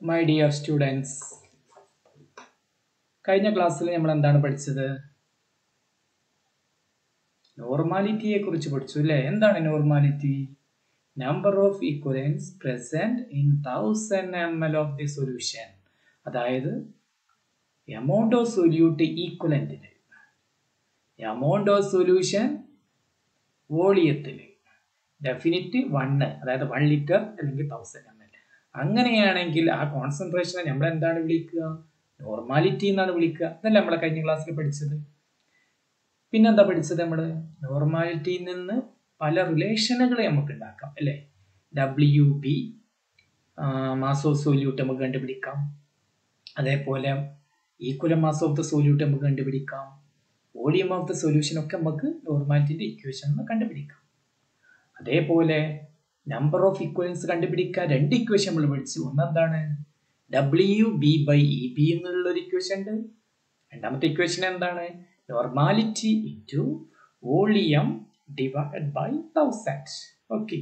My dear students, കഴിഞ്ഞ ക്ലാസ്സിൽ നമ്മൾ എന്താണ് പഠിച്ചത്? നോർമാലിറ്റിയെ കുറിച്ച് പഠിച്ചു അല്ലേ? എന്താണ് normality? Number of equivalence present in 1000 ml of the solution. അതായത് എമൗണ്ട് ഓഫ് സൊല്യൂട്ട് ഈക്വലന്റിന് എമൗണ്ട് ഓഫ് സൊല്യൂഷൻ വോളിയത്തിൽ ഡെഫിനിറ്റ് 1, അതായത് 1 ലിറ്റർ അല്ലെങ്കിൽ 1000 ml. അങ്ങനെയാണെങ്കിൽ ആ കോൺസെൻട്രേഷനെ നമ്മൾ എന്താണ് വിളിക്കുക? നോർമാലിറ്റി എന്നാണ് വിളിക്കുക. അതല്ല നമ്മളെ കഴിഞ്ഞ ക്ലാസ്സിൽ പഠിച്ചത്. പിന്നെന്താ പഠിച്ചത്? നമ്മൾ നോർമാലിറ്റിയിൽ നിന്ന് പല റിലേഷനുകൾ നമുക്ക് ഉണ്ടാക്കാം അല്ലേ? WB മാസ് ഓഫ് സൊല്യൂട്ട് നമുക്ക് കണ്ടുപിടിക്കാം. അതേപോലെ equal mass of the solute നമുക്ക് കണ്ടുപിടിക്കാം. വോളിയം ഓഫ് ദ സൊല്യൂഷൻ ഒക്കെ നമുക്ക് നോർമാലിറ്റിന്റെ ഇക്വേഷൻ കണ്ടുപിടിക്കാം. അതേപോലെ നമ്പർ ഓഫ് ഇക്വലൻസ് കണ്ടുപിടിക്കാൻ 2 ഇക്വേഷൻ നമ്മൾ പഠിച്ചു. ഒന്നെന്താണ്? WB/EB എന്നുള്ളൊരു ഇക്വേഷൻ ഉണ്ട്. രണ്ടാമത്തെ ഇക്വേഷൻ എന്താണ്? Normality into volume divided by 1000. Okay,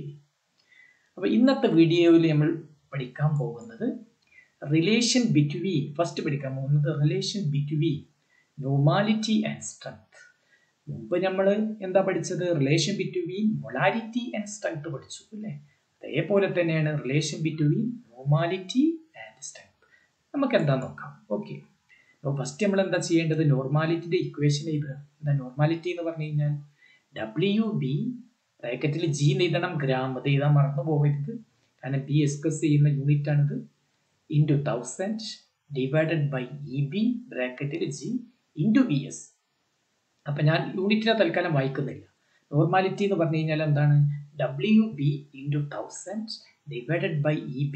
അപ്പൊ ഇന്നത്തെ വീഡിയോയിൽ നമ്മൾ പഠിക്കാൻ പോകുന്നത് റിലേഷൻ ബിറ്റ്വീൻ, ഫസ്റ്റ് പഠിക്കാൻ പോകുന്നത് relation between normality and strength. മുമ്പ് നമ്മൾ എന്താ പഠിച്ചത്? Relation between molarity and strength പഠിച്ചു അല്ലേ? അതേപോലെ തന്നെയാണ് relation between normality and strength. നമുക്ക് എന്താ നോക്കാം. ഓക്കെ, അപ്പോൾ ഫസ്റ്റ് നമ്മൾ എന്താ ചെയ്യേണ്ടത്? നോർമാലിറ്റിയുടെ ഇക്വേഷൻ എഴുതുക. എന്താ നോർമാലിറ്റി എന്ന് പറഞ്ഞു കഴിഞ്ഞാൽ WB ബ്രാക്കറ്റിൽ G എന്ന് എഴുതണം, ഗ്രാം അത് എഴുതാൻ മറന്നു പോകരുത്, കാരണം B എക്സ്പ്രസ് ചെയ്യുന്ന യൂണിറ്റ് ആണിത്, ഇൻറ്റു 1000 ഡിവൈഡഡ് ബൈ EB ബ്രാക്കറ്റിൽ G ഇൻറ്റു VS. അപ്പം ഞാൻ യൂണിറ്റിനെ തൽക്കാലം വായിക്കുന്നില്ല. നോർമാലിറ്റി എന്ന് പറഞ്ഞു കഴിഞ്ഞാൽ എന്താണ്? WB into 1000 divided by EB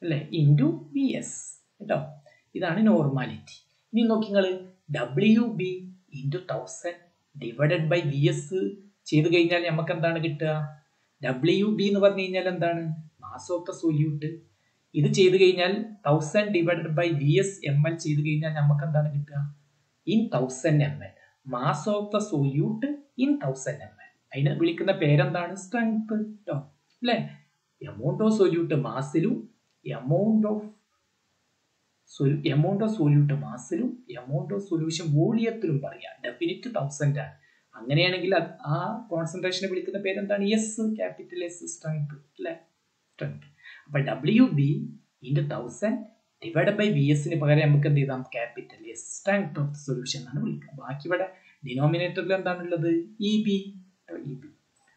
അല്ലേ, ഇൻറ്റു VS കേട്ടോ. ഇതാണ് നോർമാലിറ്റി. ഇനി നോക്കി നിങ്ങൾ WB into 1000 divided by VS ചെയ്ത് കഴിഞ്ഞാൽ നമുക്ക് എന്താണ് കിട്ടുക? WB എന്ന് പറഞ്ഞു കഴിഞ്ഞാൽ എന്താണ്? Mass of the solute. ഇത് ചെയ്ത് കഴിഞ്ഞാൽ 1000 ഡിവൈഡഡ് ബൈ VS ml ചെയ്ത് കഴിഞ്ഞാൽ നമുക്ക് എന്താണ് കിട്ടുക? In 1000 ml. Mass of the solute in 1000 ml. അതിനെ വിളിക്കുന്ന പേരെന്താണ്? സ്ട്രെങ്ത് കേട്ടോ അല്ലേ? എമൗണ്ട് ഓഫ് സൊല്യൂട്ട് മാസിലും എമൗണ്ട് ഓഫ് സൊല്യൂട്ട് മാസിലും എമൗണ്ട് ഓഫ് സൊല്യൂഷൻ വോളിയത്തിലും പറയാം. ഡെഫിനിറ്റ് 1000 ആണ്. അങ്ങനെയാണെങ്കിൽ ആ കോൺസെൻട്രേഷനെ വിളിക്കുന്ന പേരെന്താണ്? എസ്, ക്യാപിറ്റൽ എസ്, സ്ട്രെങ്ത് അല്ലേ? സ്ട്രെങ്ത്. അപ്പൊ WB ഇൻറ്റു 1000 ഡിവൈഡ് ബൈ VSന് പകരം നമുക്ക് എന്ത് ചെയ്താം? Capital S, strength of the solution എന്നാണ് വിളിക്കുക. ബാക്കി ഇവിടെ ഡിനോമിനേറ്ററിൽ എന്താണുള്ളത്? EB.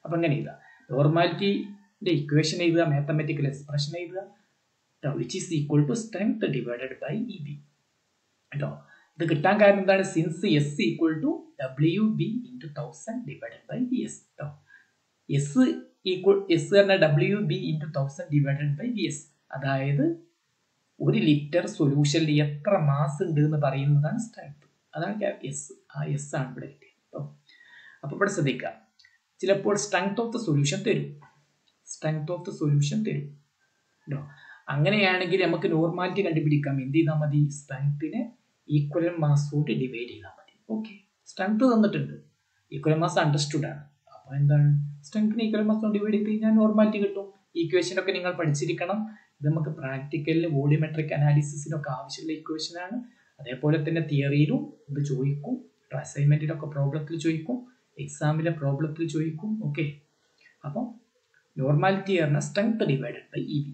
അപ്പൊ അങ്ങനെ എഴുതുക. നോർമാലിറ്റിന്റെ ഇക്വേഷൻ എഴുതുക, മാത്തമാറ്റിക്കൽ എക്സ്പ്രഷൻ എഴുതുക, which is equal to strength divided by EB കേട്ടോ. ഇത് കിട്ടാൻ കാരണം എന്താണ്? Since S equal to WB into 1000 divided by VS കേട്ടോ. S പറഞ്ഞാൽ WB into 1000 divided by VS, അതായത് 1 ലിറ്റർ സൊല്യൂഷനിൽ എത്ര മാസ് ഉണ്ട് എന്ന് പറയുന്നതാണ് സ്ട്രെങ്ത്. അതാണ് S. ആ S ആണ് ഇവിടെ കിട്ടിയത് കേട്ടോ. അപ്പൊ ഇവിടെ ശ്രദ്ധിക്കുക, ചിലപ്പോൾ സ്ട്രെങ്ത് ഓഫ് ദ സൊല്യൂഷൻ തരും, കേട്ടോ. അങ്ങനെയാണെങ്കിൽ നമുക്ക് നോർമാലിറ്റി കണ്ടുപിടിക്കാം. എന്ത് ചെയ്താൽ മതി? സ്ട്രെങ്ത്തിനെ ഈക്വലൻ മാസോട്ട് ഡിവൈഡ് ചെയ്താൽ മതി. ഓക്കെ, സ്ട്രെങ്ത് തന്നിട്ടുണ്ട്, ഈക്വലൻ മാസ് അണ്ടർസ്റ്റുഡ് ആണ്. അപ്പൊ എന്താണ്? സ്ട്രെങ്ത്തിനെ ഈക്വലൻ മാസോട്ട് ഡിവൈഡ് ചെയ്ത് കഴിഞ്ഞാൽ നോർമാലിറ്റി കിട്ടും. ഇക്വേഷൻ ഒക്കെ നിങ്ങൾ പഠിച്ചിരിക്കണം. ഇത് നമുക്ക് പ്രാക്ടിക്കലിന് വോളിയോമെട്രിക് അനാലിസിസിനൊക്കെ ആവശ്യമുള്ള ഇക്വേഷൻ ആണ്. അതേപോലെ തന്നെ തിയറിയിലും ഇത് ചോദിക്കും, അസൈൻമെന്റിലൊക്കെ പ്രോബ്ലത്തിൽ ചോദിക്കും, എക്സാമിലെ പ്രോബ്ലത്തിൽ ചോദിക്കും. ഓക്കെ, അപ്പം നോർമാലിറ്റി പറഞ്ഞാൽ സ്ട്രെങ്ത് ഡിവൈഡഡ് ബൈ EB.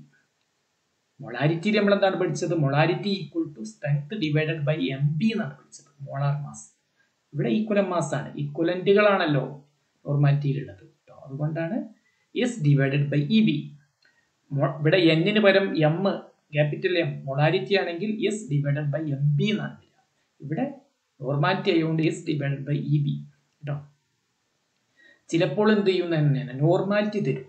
മൊളാരിറ്റിയിൽ നമ്മൾ എന്താണ് പഠിച്ചത്? Molarity equal to strength divided by MB എന്നാണ് പഠിച്ചത്, മോളാർ മാസ്. ഇവിടെ ഈക്വലൻ മാസ് ആണ്, ഈക്വലന്റുകളാണല്ലോ നോർമാലിറ്റിയിലുള്ളത് കേട്ടോ. അതുകൊണ്ടാണ് S ഡിവൈഡഡ് ബൈ EB. ഇവിടെ N-ന് പകരം M, ക്യാപിറ്റൽ M. മൊളാരിറ്റി ആണെങ്കിൽ S ഡിവൈഡഡ് ബൈ MB എന്നാണ് വരിക. ഇവിടെ നോർമാലിറ്റി ആയതുകൊണ്ട് S ഡിവൈഡഡ് ബൈ EB കേട്ടോ. ചിലപ്പോൾ എന്ത് ചെയ്യുന്ന തന്നെയാണ്? നോർമാലിറ്റി തരും,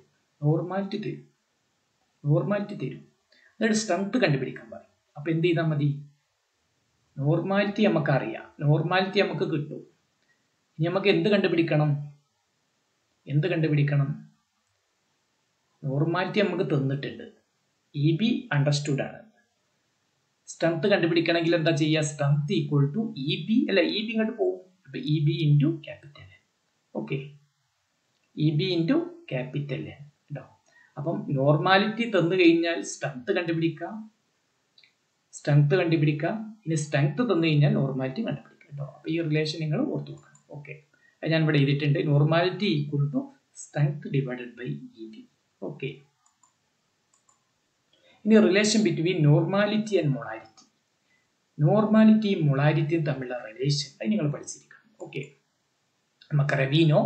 എന്നിട്ട് സ്ട്രെങ്ത് കണ്ടുപിടിക്കാൻ പറയും. അപ്പൊ എന്ത് ചെയ്താൽ മതി? നോർമാലിറ്റി നമുക്കറിയാം, നോർമാലിറ്റി നമുക്ക് കിട്ടും. ഇനി നമുക്ക് എന്ത് കണ്ടുപിടിക്കണം? നോർമാലിറ്റി നമുക്ക് തന്നിട്ടുണ്ട്, EB അണ്ടർസ്റ്റുഡ് ആണ്. സ്ട്രെങ്ത് കണ്ടുപിടിക്കണമെങ്കിൽ എന്താ ചെയ്യുക? സ്ട്രെങ്ത് ഈക്വൽ ടു EB അല്ല, EB ഇങ്ങോട്ട് പോകും. അപ്പൊ EB into capital N. Okay, EB into capital N കേട്ടോ. അപ്പം നോർമാലിറ്റി തന്നു കഴിഞ്ഞാൽ സ്ട്രെങ്ത് കണ്ടുപിടിക്കാം, ഇനി സ്ട്രെങ്ത് തന്നു കഴിഞ്ഞാൽ നോർമാലിറ്റി കണ്ടുപിടിക്കാം കേട്ടോ. അപ്പൊ ഈ റിലേഷൻ നിങ്ങൾ ഓർത്തു നോക്കണം. ഓക്കെ, ഞാൻ ഇവിടെ എഴുതിയിട്ടുണ്ട്. Normality equal to strength divided by EB. Okay, ഇനി relation between normality and molarity. നോർമാലിറ്റിയും മൊളാരിറ്റിയും തമ്മിലുള്ള റിലേഷൻ അത് നിങ്ങൾ പഠിച്ചിരിക്കണം. ഓക്കെ, നമുക്കറിയാം വി നോ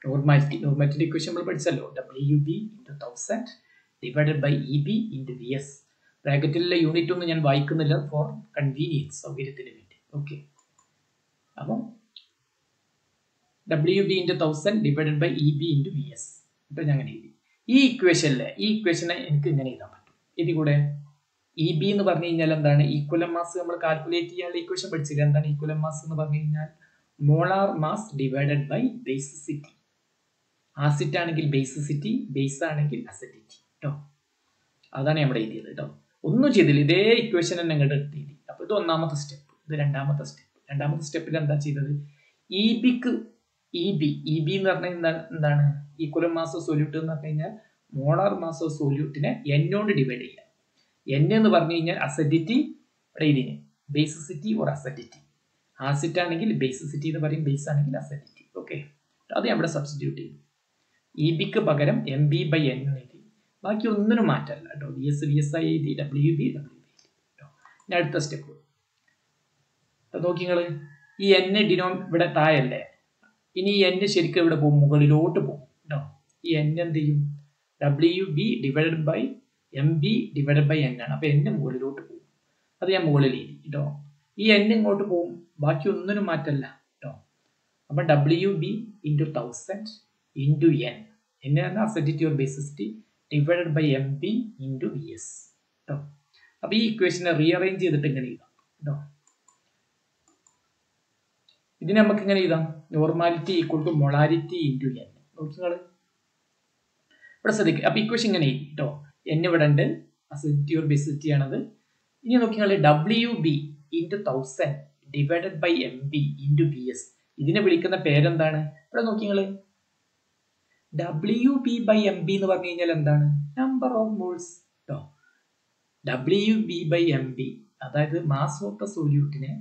നോർമാലിറ്റിയുടെ ഇക്വേഷൻ നമ്മൾ പഠിച്ചല്ലോ. WB into 1000 divided by EB into VS. ബ്രാക്കറ്റിലുള്ള യൂണിറ്റ് ഒന്നും ഞാൻ വായിക്കുന്നില്ല ഫോർ കൺവീനിയൻസ്, സൗകര്യത്തിന് വേണ്ടി. ഓക്കെ, അപ്പം WB into 1000 divided by EB into VS. ഇപ്പൊ ഞാൻ അങ്ങനെ എഴുതി. ഈ ഇക്വേഷനെ എനിക്ക് ഇങ്ങനെ എഴുതാൻ പറ്റും. ഇതിൽ കൂടെ EB എന്ന് പറഞ്ഞു കഴിഞ്ഞാൽ എന്താണ്? ഈക്വലൻ മാസ് നമ്മൾ കാൽക്കുലേറ്റ് ചെയ്യാനുള്ള ഇക്വേഷൻ പഠിച്ചില്ല. എന്താണ് ഈക്വലൻ മാസ് എന്ന് പറഞ്ഞു കഴിഞ്ഞാൽ? Molar mass divided by basicity. Acid ആണെങ്കിൽ ബേസിസിറ്റി, ബേസ് ആണെങ്കിൽ അസിഡിറ്റി കേട്ടോ. അതാണ് നമ്മുടെ എഴുതിയത് കേട്ടോ. ഒന്നും ചെയ്തില്ല, ഇതേ ഇക്വേഷൻ തന്നെ അങ്ങോട്ട് എഴുതി. അപ്പൊ ഇത് ഒന്നാമത്തെ സ്റ്റെപ്പ്, ഇത് രണ്ടാമത്തെ സ്റ്റെപ്പിൽ എന്താ ചെയ്തത്? EB എന്ന് പറഞ്ഞാൽ എന്താണ്? ഈക്വലൻ മാസ് ഓഫ് സൊല്യൂട്ട് എന്ന് പറഞ്ഞു കഴിഞ്ഞാൽ മോളാർ മാസ് ഓഫ് സൊല്യൂട്ടിനെ n കൊണ്ട് ഡിവൈഡ് ചെയ്യാം. n എന്ന് പറഞ്ഞു കഴിഞ്ഞാൽ അസിഡിറ്റി, ഇവിടെ ഇതിന് ബേസിസിറ്റി ഓർ അസിഡിറ്റി. ആസിഡ് ആണെങ്കിൽ ബേസിസിറ്റി എന്ന് പറയും, ബേസ് ആണെങ്കിൽ അസിഡിറ്റി. ഓക്കെ, അത് നമ്മുടെ സബ്സ്റ്റിറ്റ്യൂട്ട് ചെയ്യും. EBക്ക് പകരം MB/N എന്ന് എഴുതി. ബാക്കി ഒന്നിനും മാറ്റമല്ല കേട്ടോ. VS ആയി എഴുതി, WB കേട്ടോ. ഇനി അടുത്ത സ്റ്റെപ്പ് നോക്കി നിങ്ങൾ. ഈ N ഇവിടെ താഴല്ലേ, ഇനി ഈ N ശരിക്കും ഇവിടെ പോകും, മുകളിലോട്ട് പോകും കേട്ടോ. ഈ N എന്ത് ചെയ്യും? WB divided by MB divided by N ആണ്. അപ്പൊ N മുകളിലോട്ട് പോകും. അത് ഞാൻ മുകളിൽ എഴുതി കേട്ടോ. ഈ N ഇങ്ങോട്ട് പോകും, ബാക്കി ഒന്നിനും മാറ്റമല്ല കേട്ടോ. അപ്പൊ WB into 1000 into N ആണ് acidity or basicity divided by MB into VS കേട്ടോ. അപ്പൊ ഈ ഇക്വേഷനെ റീഅറേഞ്ച് ചെയ്തിട്ട് ഇങ്ങനെ എഴുതാം കേട്ടോ. ഇതിനെ നമുക്ക് ഇങ്ങനെ എഴുതാം. Normality equal to molarity into N. നോക്കി നിങ്ങൾ ഇവിടെ ശ്രദ്ധിക്കുക. അപ്പൊ ഇക്വേഷൻ ഇങ്ങനെ എഴുതി കേട്ടോ. N ഇവിടെ ഉണ്ട്, അസിഡിറ്റി ഓർ ബേസിസിറ്റി ആണത്. ഇനി നോക്കി നിങ്ങൾ WB into 1000 divided by MB into VS. ഇതിനെ വിളിക്കുന്ന പേരെന്താണ്? ഇവിടെ നോക്കി നിങ്ങൾ. WB/MB എന്ന് പറഞ്ഞു കഴിഞ്ഞാൽ എന്താണ്? നമ്പർ ഓഫ് മോൾസ് കേട്ടോ. WB/MB അതായത് മാസ് ഓഫ് ദ സൊല്യൂട്ടിനെ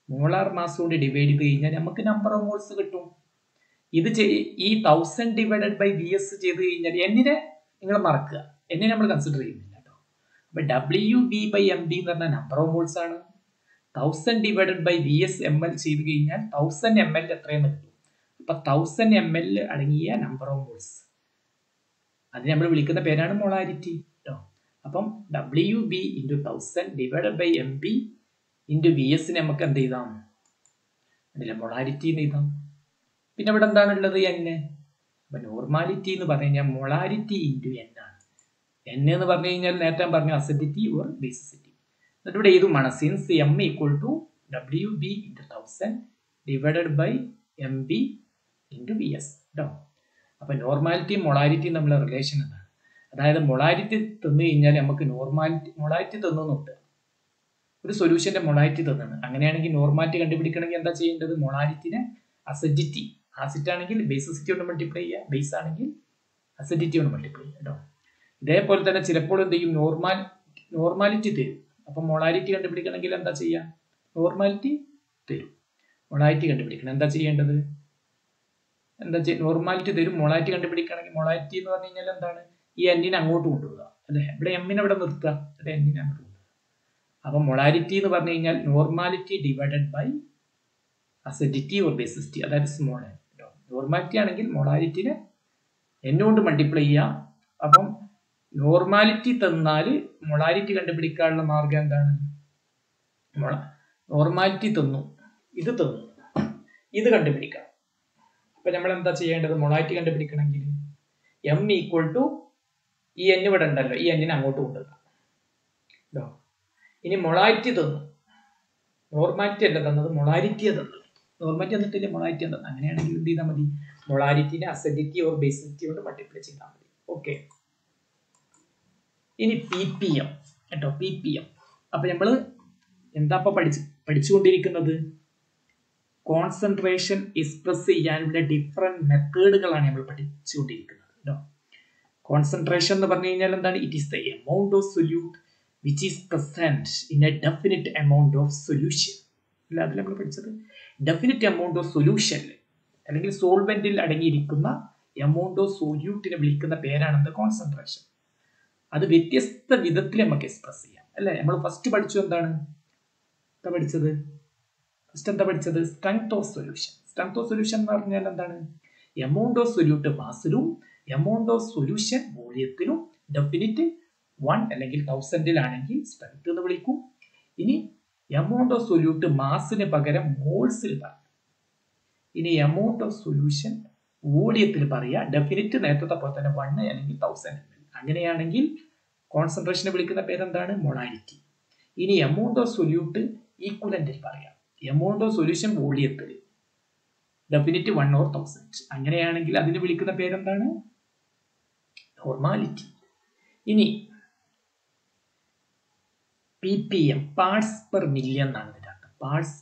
മോളാർ മാസ് കൊണ്ട് ഡിവൈഡ് ചെയ്ത് കഴിഞ്ഞാൽ നമുക്ക് നമ്പർ ഓഫ് മോൾസ് കിട്ടും. ഇത് ഈ 1000 ഡിവൈഡഡ് ബൈ VS ചെയ്ത് കഴിഞ്ഞാൽ എന്നിനെ നിങ്ങൾ മറക്കുക, എന്നെ നമ്മൾ കൺസിഡർ ചെയ്യുന്നില്ല കേട്ടോ. അപ്പൊ WB/MB എന്ന് പറഞ്ഞാൽ നമ്പർ ഓഫ് മോൾസ് ആണ്. 1000 ഡിവൈഡഡ് ബൈ VS ml ചെയ്ത് കഴിഞ്ഞാൽ 1000 ml എത്രയെന്ന് കിട്ടും. അപ്പൊ 1000 ml അടങ്ങിയ നമ്പർ ഓഫ് മോൾസ്, അതിന് നമ്മൾ വിളിക്കുന്ന പേരാണ് മൊളാരിറ്റി കേട്ടോ. അപ്പം WB into 1000 divided by MB into VS നമുക്ക് എന്ത് ചെയ്താം? അതിലെ മൊളാരിറ്റി എന്ന് എഴുതാം. പിന്നെ ഇവിടെ എന്താണുള്ളത്? N. അപ്പൊ നോർമാലിറ്റി എന്ന് പറഞ്ഞു കഴിഞ്ഞാൽ മൊളാരിറ്റി ഇൻറ്റു N ആണ്. N എന്ന് പറഞ്ഞു കഴിഞ്ഞാൽ നേരത്തെ പറഞ്ഞു അസിഡിറ്റി ഓർ ബേസിസിറ്റി. എന്നിട്ട് ഇവിടെ എഴുതുമാണ് since M equal to WB into 1000 divided by MB into VS കേട്ടോ. അപ്പൊ നോർമാലിറ്റിയും മൊളാരിറ്റിയും തമ്മിലുള്ള റിലേഷൻ എന്താണ്? അതായത് മൊളാരിറ്റി തന്നു കഴിഞ്ഞാൽ നമുക്ക് മൊളാരിറ്റി തന്നു നോക്കുക. ഒരു സൊല്യൂഷന്റെ മൊളാരിറ്റി തന്നാണ്. അങ്ങനെയാണെങ്കിൽ നോർമാലിറ്റി കണ്ടുപിടിക്കണമെങ്കിൽ എന്താ ചെയ്യേണ്ടത്? മൊളാരിറ്റിനെ അസിഡിറ്റി, ആസിഡ് ആണെങ്കിൽ ബേസിസിറ്റി കൊണ്ട് മൾട്ടിപ്ലൈ ചെയ്യുക, ബേസ് ആണെങ്കിൽ അസിഡിറ്റി കൊണ്ട് മൾട്ടിപ്ലൈ ചെയ്യുക കേട്ടോ. ഇതേപോലെ തന്നെ ചിലപ്പോൾ എന്ത് ചെയ്യും? നോർമാലിറ്റി തരും. അപ്പൊ മൊളാരിറ്റി കണ്ടുപിടിക്കണമെങ്കിൽ എന്താ ചെയ്യുക? നോർമാലിറ്റി തരും, മൊളാരിറ്റി കണ്ടുപിടിക്കണം. എന്താ ചെയ്യേണ്ടത്? നോർമാലിറ്റി തരും, മൊളാരിറ്റി കണ്ടുപിടിക്കണമെങ്കിൽ മൊളാരിറ്റി എന്ന് പറഞ്ഞു കഴിഞ്ഞാൽ എന്താണ്? ഈ N അങ്ങോട്ട് കൊണ്ടുപോകുക അല്ലെ. ഇവിടെ M ഇവിടെ നിർത്തുക, ഇവിടെ N അങ്ങോട്ട് കൊണ്ടുപോകുക. അപ്പൊ മൊളാരിറ്റി എന്ന് പറഞ്ഞു കഴിഞ്ഞാൽ normality divided by acidity or basicity, അതായത് സ്മോൾ n. നോർമാലിറ്റി ആണെങ്കിൽ മൊളാരിറ്റിനെ N കൊണ്ട് മൾട്ടിപ്ലൈ ചെയ്യാം. അപ്പം നോർമാലിറ്റി തന്നാൽ മൊളാരിറ്റി കണ്ടുപിടിക്കാനുള്ള മാർഗം എന്താണ്? നോർമാലിറ്റി തന്നു, ഇത് തന്നു, ഇത് കണ്ടുപിടിക്കണം. അപ്പൊ നമ്മൾ എന്താ ചെയ്യേണ്ടത്? മൊളാരിറ്റി കണ്ടുപിടിക്കണമെങ്കിൽ M ഈക്വൽ ടു ഈ N ഇവിടെ ഉണ്ടല്ലോ, ഈ N അങ്ങോട്ട് കൊണ്ടുവരാം. ഇനി മൊളാരിറ്റി തന്നു, നോർമാലിറ്റി അല്ല തന്നത്, മൊളാരിറ്റിയെ തന്നത്. നോർമാലിറ്റി തന്നിട്ടില്ല, മൊളാരിറ്റി തന്നത്. അങ്ങനെയാണെങ്കിൽ എന്ത് ചെയ്താൽ മതി? മൊളാരിറ്റിനെ അസിഡിറ്റി ഓർ ബേസിസിറ്റി കൊണ്ട് മൾട്ടിപ്ലൈ ചെയ്താൽ മതി. ഓക്കെ, ഇനി PPM കേട്ടോ. PPM അപ്പൊ നമ്മള് എന്താ പഠിച്ചുകൊണ്ടിരിക്കുന്നത്? കോൺസെൻട്രേഷൻ എക്സ്പ്രസ് ചെയ്യാനുള്ള ഡിഫറെന്റ് മെത്തേഡുകളാണ് നമ്മൾ പഠിച്ചുകൊണ്ടിരിക്കുന്നത് കേട്ടോ. കോൺസെൻട്രേഷൻ എന്ന് പറഞ്ഞു കഴിഞ്ഞാൽ എന്താണ്? It is the amount of solute which is present in A definite amount of solution. അല്ല, അതിൽ നമ്മൾ പഠിച്ചത് ഡെഫിനിറ്റ് എമൗണ്ട് ഓഫ് സൊല്യൂഷനിൽ അല്ലെങ്കിൽ സോൾവെന്റിൽ അടങ്ങിയിരിക്കുന്ന എമൗണ്ട് ഓഫ് സൊല്യൂട്ടിനെ വിളിക്കുന്ന പേരാണെന്ത്? കോൺസെൻട്രേഷൻ. അത് വ്യത്യസ്ത വിധത്തിൽ നമുക്ക് എക്സ്പ്രസ് ചെയ്യാം അല്ലെ. നമ്മൾ ഫസ്റ്റ് പഠിച്ചു എന്താണ്? എന്താ പഠിച്ചത്? Strength of solution. Strength of solution എന്ന് പറഞ്ഞാൽ എന്താണ്? എമൗണ്ട് ഓഫ് സൊല്യൂട്ട് മാസിലും എമൗണ്ട് ഓഫ് സൊല്യൂഷൻ വോളിയത്തിലും ഡെഫിനിറ്റ് 1 അല്ലെങ്കിൽ 1000-ലാണെങ്കിൽ സ്ട്രെങ്ത് എന്ന് വിളിക്കും. ഇനി എമൗണ്ട് ഓഫ് സൊല്യൂട്ട് മാസിന് പകരം മോൾസിൽ പറയാം. ഇനി എമൗണ്ട് ഓഫ് സൊല്യൂഷൻ വോളിയത്തിൽ പറയാ ഡെഫിനിറ്റ് നേരത്തെ പോലെ തന്നെ 1 അല്ലെങ്കിൽ 1000 ml. അങ്ങനെയാണെങ്കിൽ കോൺസെൻട്രേഷനെ വിളിക്കുന്ന പേരെന്താണ്? മൊളാരിറ്റി. ഇനി എമൗണ്ട് ഓഫ് സൊല്യൂട്ട് ഈക്വലന്റിൽ പറയാം. എമൗണ്ട് ഓഫ് സൊല്യൂഷൻ വോളിയത്തിൽ ഡെഫിനിറ്റ് 1 or 1000. അങ്ങനെയാണെങ്കിൽ അതിന് വിളിക്കുന്ന പേരെന്താണ്? നോർമാലിറ്റി. ഇനി ppm പാർട്സ് പെർ മില്യൺ എന്നാണ് ഇതിന്റെ അർത്ഥം. പാർട്സ്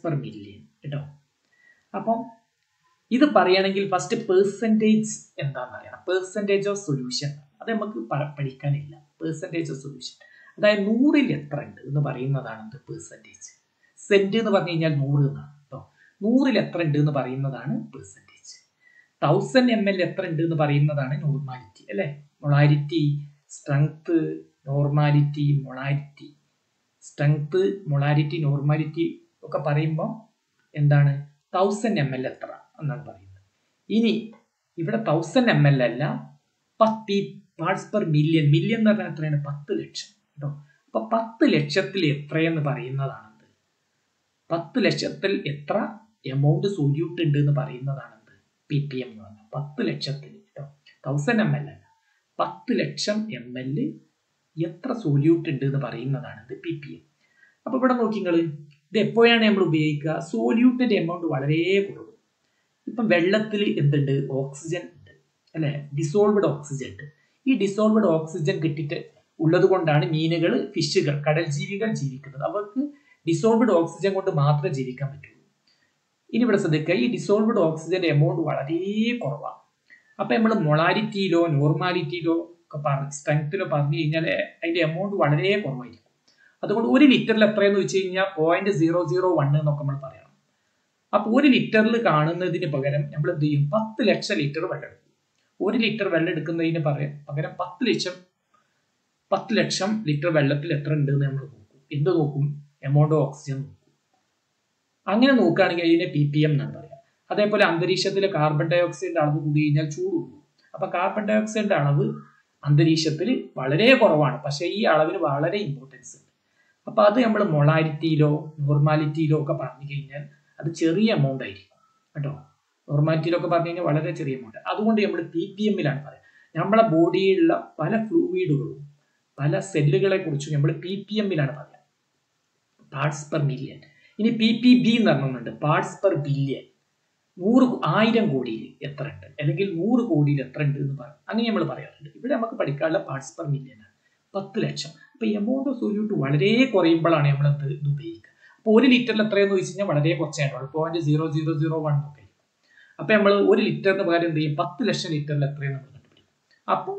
പെർ മില്യൺ കേട്ടോ. അപ്പം ഇത് പറയുകയാണെങ്കിൽ ഫസ്റ്റ് പെർസെൻറ്റേജ് എന്താണെന്ന് അറിയണം. പെർസെൻറ്റേജ് ഓഫ് സൊല്യൂഷൻ അത് നമുക്ക് പഠിക്കാനില്ല. പെർസെൻറ്റേജ് ഓഫ് സൊല്യൂഷൻ അതായത് 100-ൽ എത്ര ഉണ്ട് എന്ന് പറയുന്നതാണ് പെർസെൻറ്റേജ്. സെന്റ് എന്ന് പറഞ്ഞു കഴിഞ്ഞാൽ 100 എന്നാണ് കേട്ടോ. 100-ൽ എത്ര ഉണ്ട് എന്ന് പറയുന്നതാണ് പെർസെൻറ്റേജ്. 1000 ml എത്ര ഉണ്ട് എന്ന് പറയുന്നതാണ് നോർമാലിറ്റി അല്ലെ. Molarity, strength, normality, molarity. Strength, molarity, normality ഒക്കെ പറയുമ്പോൾ എന്താണ്? 1000 ml എത്ര എന്നാണ് പറയുന്നത്. ഇനി ഇവിടെ 1000 ml അല്ല, പാർട്സ് പെർ മില്യൺ. മില്യൺ എന്ന് പറഞ്ഞാൽ എത്രയാണ്? 10 ലക്ഷം കേട്ടോ. അപ്പൊ 10 ലക്ഷത്തിൽ എത്രയെന്ന് പറയുന്നതാണത്. 10 ലക്ഷത്തിൽ എത്ര എമൗണ്ട് സൊല്യൂട്ട് ഉണ്ട് എന്ന് പറയുന്നതാണത് ppm എന്ന് പറഞ്ഞാൽ. 10 ലക്ഷത്തിൽ കേട്ടോ, 1000 ml അല്ല, 10 ലക്ഷം ml എത്ര സൊല്യൂട്ട് ഉണ്ട് എന്ന് പറയുന്നതാണ് ppm. അപ്പൊ ഇവിടെ നോക്കിങ്ങൾ, ഇത് എപ്പോഴാണ് നമ്മൾ ഉപയോഗിക്കുക? സോല്യൂട്ടിന്റെ എമൗണ്ട് വളരെ കുറവ്. ഇപ്പം വെള്ളത്തിൽ എന്തുണ്ട്? ഓക്സിജൻ ഉണ്ട് അല്ലെ, ഡിസോൾവ്ഡ് ഓക്സിജൻ ഉണ്ട്. ഈ ഡിസോൾവ്ഡ് ഓക്സിജൻ കിട്ടിയിട്ട് ഉള്ളത് കൊണ്ടാണ് മീനുകൾ, ഫിഷുകൾ, കടൽ ജീവികൾ ജീവിക്കുന്നത്. അവർക്ക് ഡിസോൾവ്ഡ് ഓക്സിജൻ കൊണ്ട് മാത്രമേ ജീവിക്കാൻ പറ്റുള്ളൂ. ഇനി ഇവിടെ ശ്രദ്ധിക്കുക, ഈ ഡിസോൾവ്ഡ് ഓക്സിജന്റെ എമൗണ്ട് വളരെ കുറവാണ്. അപ്പൊ നമ്മൾ മൊളാരിറ്റിയിലോ നോർമാലിറ്റിയിലോ ഒക്കെ സ്ട്രെങ്ത്തിലോ പറഞ്ഞു കഴിഞ്ഞാൽ അതിന്റെ എമൗണ്ട് വളരെ കുറവായിരിക്കും. അതുകൊണ്ട് 1 ലിറ്ററിൽ എത്രയെന്ന് വെച്ച് കഴിഞ്ഞാൽ 0.001 എന്നൊക്കെ നമ്മൾ പറയണം. അപ്പൊ 1 ലിറ്ററിൽ കാണുന്നതിന് പകരം നമ്മൾ എന്ത് ചെയ്യും? 10 ലക്ഷം ലിറ്റർ വെള്ളം എടുക്കും. 1 ലിറ്റർ വെള്ളം എടുക്കുന്നതിന് പകരം 10 ലക്ഷം ലിറ്റർ വെള്ളത്തിൽ എത്ര ഉണ്ട് എന്ന് നമ്മൾ നോക്കും. എന്ത് നോക്കും? എമൗണ്ട് ഓഫ് ഓക്സിജൻ നോക്കും. അങ്ങനെ നോക്കുകയാണെങ്കിൽ അതിനെ ppm എന്നാണ് പറയാം. അതേപോലെ അന്തരീക്ഷത്തിലെ കാർബൺ ഡൈ ഓക്സൈഡിന്റെ അളവ് കൂടി കഴിഞ്ഞാൽ ചൂട് കൂടും. അപ്പൊ കാർബൺ ഡൈ ഓക്സൈഡിന്റെ അളവ് അന്തരീക്ഷത്തിൽ വളരെ കുറവാണ്, പക്ഷെ ഈ അളവിന് വളരെ ഇമ്പോർട്ടൻസ് ഉണ്ട്. അപ്പൊ അത് നമ്മൾ മൊളാരിറ്റിയിലോ നോർമാലിറ്റിയിലോ ഒക്കെ പറഞ്ഞു കഴിഞ്ഞാൽ അത് ചെറിയ എമൗണ്ട് ആയിരിക്കും കേട്ടോ. നോർമാലിറ്റിയിലൊക്കെ പറഞ്ഞു കഴിഞ്ഞാൽ വളരെ ചെറിയ എമൗണ്ട്. അതുകൊണ്ട് നമ്മൾ ppm-ലാണ് പറയാം. നമ്മളെ ബോഡിയിലുള്ള പല ഫ്ലൂയിഡുകളും പല സെല്ലുകളെ കുറിച്ചും നമ്മൾ ppm-ലാണ് പറയാം, പാർട്സ് പെർ മില്യൺ. ഇനി ppb എന്ന് പറഞ്ഞുണ്ട്, പാർട്സ് പെർ ബില്യൺ. 1000 കോടിയിൽ എത്ര ഉണ്ട് അല്ലെങ്കിൽ 100 കോടിയിൽ എത്ര ഉണ്ട് എന്ന് പറയും. അങ്ങനെ നമ്മൾ പറയാറുണ്ട്. ഇവിടെ നമുക്ക് പഠിക്കാനുള്ള പാർട്സ് പെർ മില്യൺ ആണ്. 10 ലക്ഷം. അപ്പൊ എമൗണ്ട് ഓഫ് സൊല്യൂട്ട് വളരെ കുറയുമ്പോഴാണ് നമ്മൾ ഇത് ഉപയോഗിക്കുക. അപ്പൊ 1 ലിറ്ററിൽ എത്രയെന്ന് ചോദിച്ചു കഴിഞ്ഞാൽ വളരെ കുറച്ചായിട്ടുള്ളൂ, 0.0001 ഒക്കെ. അപ്പൊ നമ്മൾ 1 ലിറ്ററിന് പകരം എന്ത് ചെയ്യും? 10 ലക്ഷം ലിറ്ററിൽ എത്രയും നമ്മൾ കണ്ടുപിടിക്കും. അപ്പൊ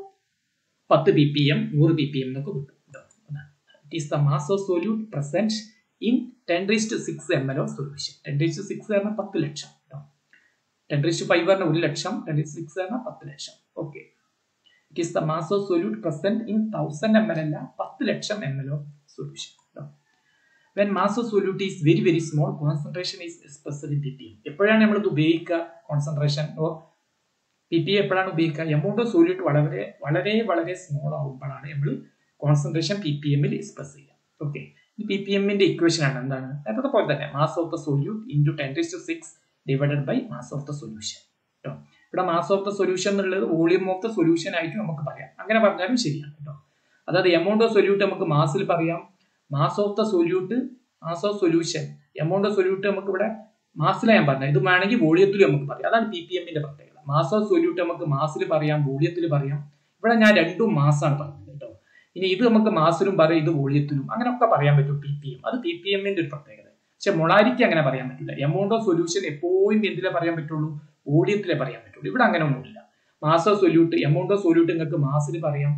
10 ppm 100 ppm എന്നൊക്കെ കിട്ടും. It is the mass of solute present in 10⁶ ml of solution. 10⁶ പറഞ്ഞാൽ 10 ലക്ഷം. 10⁵ പറഞ്ഞാൽ 1 ലക്ഷം, 10⁶ പറഞ്ഞാൽ 10 lakh. Okay. It is the mass of solute present in 1000 ml അല്ല, 10 lakh ml of solution. When mass of solute is very very small, concentration is expressed in ppm. എപ്പോഴാണ് നമ്മൾ ഇത് ഉപയോഗിക്കുക? Concentration or ppm എപ്പോഴാണ് ഉപയോഗിക്കുക? എമൗണ്ട് ഓഫ് സൊല്യൂട്ട് വളരെ വളരെ വളരെ സ്മോൾ ആകുമ്പോഴാണ് നമ്മൾ കോൺസെൻട്രേഷൻ ppm-ൽ എക്സ്പ്രസ് ചെയ്യുക. ഓക്കെ. ഈ ppm-ന്റെ ഇക്വേഷൻ ആണ് എന്താണ്? അതുപോലെ തന്നെ mass of the solute into 10⁶ divided by mass of the solution കേട്ടോ. ഇവിടെ മാസ് ഓഫ് ദ സൊല്യൂഷൻ എന്നുള്ളത് വോളിയം ഓഫ് ദ സൊല്യൂഷൻ ആയിട്ട് നമുക്ക് പറയാം. അങ്ങനെ പറഞ്ഞാലും ശരിയാണ് കേട്ടോ. അതായത് എമൗണ്ട് ഓഫ് സൊല്യൂട്ട് നമുക്ക് മാസിൽ പറയാം, mass of the solute, mass of solution, amount of solute നമുക്ക് ഇവിടെ മാസിലാണ് ഞാൻ പറഞ്ഞത്. ഇത് വേണമെങ്കിൽ വോളിയത്തിൽ നമുക്ക് പറയാം. അതാണ് ppm-ന്റെ പ്രത്യേകത. മാസ് ഓഫ് സൊല്യൂട്ട് നമുക്ക് മാസിൽ പറയാം, വോളിയത്തിൽ പറയാം. ഇവിടെ ഞാൻ രണ്ടും മാസാണ് പറഞ്ഞത് കേട്ടോ. ഇനി ഇത് നമുക്ക് മാസിലും പറയാം, ഇത് വോളിയത്തിലും, അങ്ങനെയൊക്കെ പറയാൻ പറ്റും ppm. അത് ppm-ന്റെ ഒരു പ്രത്യേകത. പക്ഷെ മൊളാരിറ്റി അങ്ങനെ പറയാൻ പറ്റില്ല. എമൗണ്ട് ഓഫ് സൊല്യൂഷൻ എപ്പോഴും എന്തിലേ പറയാൻ പറ്റുള്ളൂ? വോളിയത്തിലേ പറയാൻ പറ്റുള്ളൂ. ഇവിടെ അങ്ങനെ ഒന്നുമില്ല. Mass of solute, amount of solute നിങ്ങൾക്ക് മാസിൽ പറയാം.